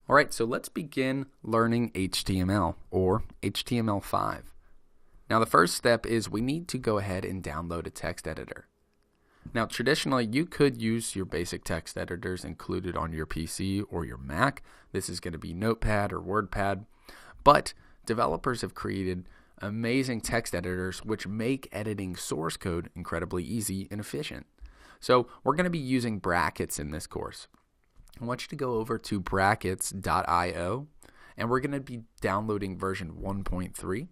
All right, so let's begin learning HTML or HTML5. Now the first step is we need to go ahead and download a text editor. Now traditionally you could use your basic text editors included on your PC or your Mac. This is going to be Notepad or WordPad, but developers have created amazing text editors which make editing source code incredibly easy and efficient. So we're going to be using Brackets in this course. I want you to go over to brackets.io and we're going to be downloading version 1.3.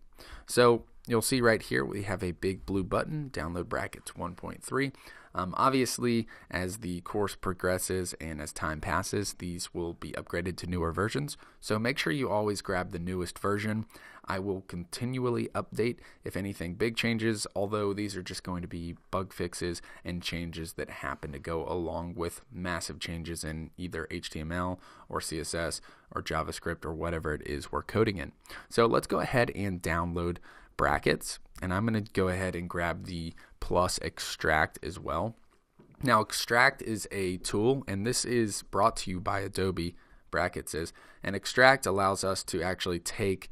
So you'll see right here we have a big blue button, download Brackets 1.3. Obviously, as the course progresses and as time passes, these will be upgraded to newer versions. So make sure you always grab the newest version. I will continually update if anything big changes, although these are just going to be bug fixes and changes that happen to go along with massive changes in either HTML or CSS or JavaScript or whatever it is we're coding in. So let's go ahead and download Brackets, and I'm going to go ahead and grab the plus extract as well. Now extract is a tool, and this is brought to you by Adobe. Brackets is, and extract allows us to actually take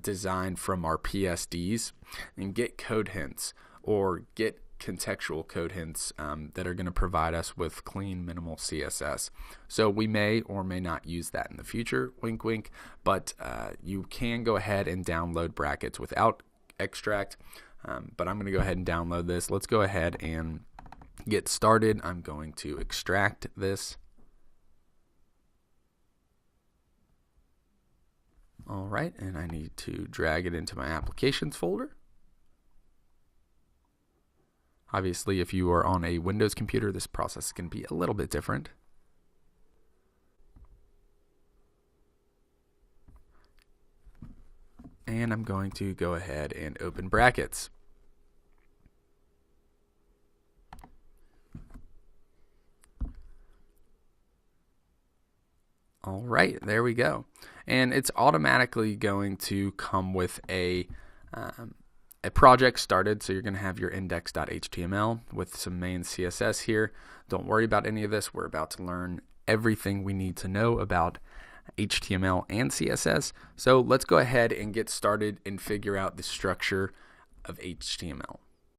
design from our PSDs and get code hints or get contextual code hints that are going to provide us with clean minimal CSS. So we may or may not use that in the future, wink wink, but you can go ahead and download Brackets without extract, but I'm going to go ahead and download this. Let's go ahead and get started. I'm going to extract this. All right, and I need to drag it into my applications folder. Obviously, if you are on a Windows computer, this process can be a little bit different. And I'm going to go ahead and open Brackets. All right, there we go. And it's automatically going to come with a project started. So you're going to have your index.html with some main CSS here. Don't worry about any of this. We're about to learn everything we need to know about HTML and CSS. So let's go ahead and get started and figure out the structure of HTML.